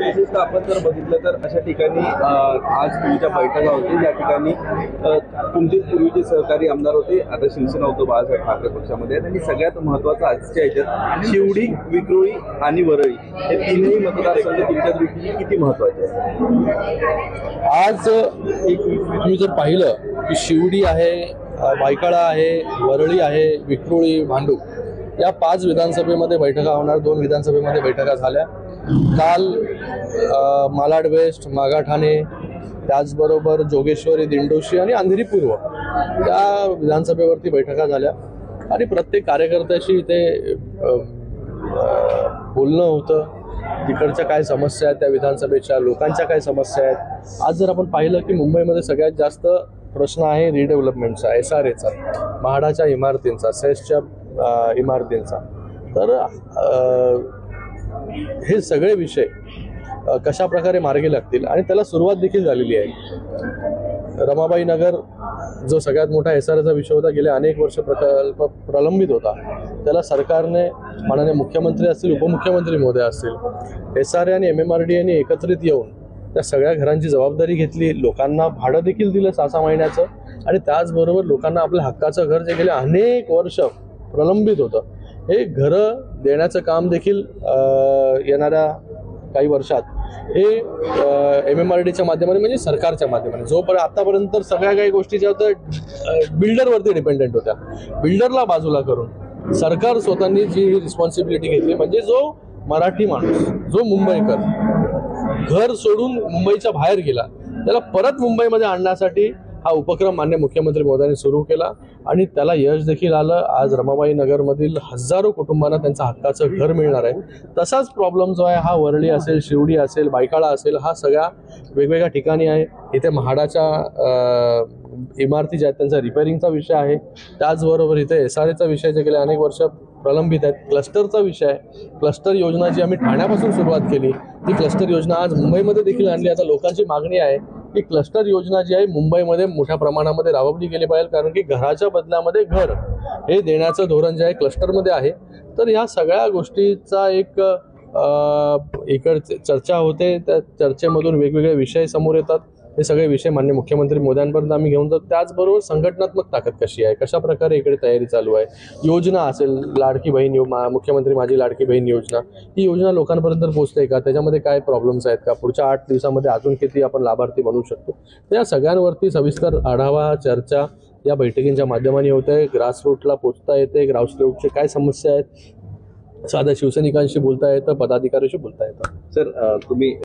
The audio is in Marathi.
विशेषतः आपण जर बघितलं तर अशा ठिकाणी आज पूर्वीच्या बैठका होते, ज्या ठिकाणी तुमचे पूर्वीचे सहकारी आमदार होते, आता शिवसेना होतो बाळासाहेब ठाकरे पक्षामध्ये आहेत. आणि सगळ्यात महत्त्वाचं आजच्या ह्याच्यात शिवडी, विक्रोळी आणि वरळी हे तीनही मतदारसंघ तुमच्या दृष्टीने किती महत्त्वाचे आहेत? आज तुम्ही जर पाहिलं की शिवडी आहे, भायखळा आहे, वरळी आहे, विक्रोळी, भांडूप या 5 विधानसभेमध्ये बैठका होणार. 2 विधानसभेमध्ये बैठका झाल्या. काल मालाड वेस्ट, मागाठाणे, त्याचबरोबर जोगेश्वरी, दिंडोशी आणि अंधेरी पूर्व या विधानसभेवरती बैठका झाल्या. आणि प्रत्येक कार्यकर्त्याशी इथे बोलणं होतं. तिकडच्या काय समस्या आहेत, त्या विधानसभेच्या लोकांच्या काय समस्या आहेत. आज जर आपण पाहिलं की मुंबईमध्ये सगळ्यात जास्त प्रश्न आहे रिडेव्हलपमेंटचा, SRAचा, म्हाडाच्या इमारतींचा, सेसच्या इमारतींचा. तर हे सगळे विषय कशा प्रकारे मार्गी लागतील आणि त्याला सुरुवात देखील झालेली आहे. रमाबाई नगर जो सगळ्यात मोठा SRAचा विषय होता, गेले अनेक वर्ष प्रकल्प प्रलंबित होता, त्याला सरकारने, माननीय मुख्यमंत्री असतील, उपमुख्यमंत्री महोदय असतील, SRA आणि MMRDA एकत्रित येऊन त्या सगळ्या घरांची जबाबदारी घेतली. लोकांना भाडं देखील दिलं 6-6 महिन्याचं. आणि त्याचबरोबर लोकांना आपल्या हक्काचं घर जे गेले अनेक वर्ष प्रलंबित होतं, हे घरं देण्याचं काम देखील येणाऱ्या काही वर्षात हे MMRDच्या माध्यमाने, म्हणजे सरकारच्या माध्यमाने, जोपर्यंत आतापर्यंत तर सगळ्या काही गोष्टी ज्या होत्या बिल्डरवरती डिपेंडेंट होत्या, बिल्डरला बाजूला करून सरकार स्वतःनी जी रिस्पॉन्सिबिलिटी घेतली, म्हणजे जो मराठी माणूस, जो मुंबईकर घर सोडून मुंबईच्या बाहेर गेला, त्याला परत मुंबईमध्ये आणण्यासाठी हा उपक्रम मान्य मुख्यमंत्री महोदयांनी सुरू केला आणि त्याला यश देखील आलं. आज रमाबाई नगरमधील हजारो कुटुंबांना त्यांचं हक्काचं घर मिळणार आहे. तसाच प्रॉब्लेम जो आहे हा वरळी असेल, शिवडी असेल, भायखळा असेल, हा सगळ्या वेगवेगळ्या ठिकाणी आहे. इथे म्हाडाच्या इमारती ज्या आहेत त्यांचा रिपेअरिंगचा विषय आहे. त्याचबरोबर इथे SRAचा विषय जे गेले अनेक वर्ष प्रलंबित आहेत. क्लस्टरचा विषय आहे. क्लस्टर योजना जी आम्ही ठाण्यापासून सुरुवात केली, ती क्लस्टर योजना आज मुंबईमध्ये देखील आणली. आता लोकांची मागणी आहे की क्लस्टर योजना जी आहे मुंबईमध्ये मोठ्या प्रमाणामध्ये राबवली गेली पाहिजे, कारण की घराच्या बदल्यामध्ये घर हे देण्याचं धोरण जे आहे क्लस्टरमध्ये आहे. तर ह्या सगळ्या गोष्टीचा एक इकडे चर्चा होते. त्या चर्चेमधून वेगवेगळे विषय समोर येतात. हे सगळे विषय मान्य मुख्यमंत्री मोदयांपर्यंत आम्ही घेऊन जातो. त्याचबरोबर संघटनात्मक ताकद कशी आहे, कशा प्रकारे इकडे तयारी चालू आहे. योजना असेल, लाडकी बहीण, मुख्यमंत्री माझी लाडकी बहीण योजना, ही योजना लोकांपर्यंत पोहोचते का, त्याच्यामध्ये काय प्रॉब्लेम्स आहेत का, पुढच्या 8 दिवसामध्ये अजून किती आपण लाभार्थी बनवू शकतो. या सगळ्यांवरती सविस्तर आढावा, चर्चा या बैठकींच्या माध्यमाने होत आहे. ग्रासरूटला पोहोचता येते, ग्रासरूटचे काय समस्या आहेत, साध्या शिवसैनिकांशी बोलता येतं, पदाधिकाऱ्यांशी बोलता येतं. सर, तुम्ही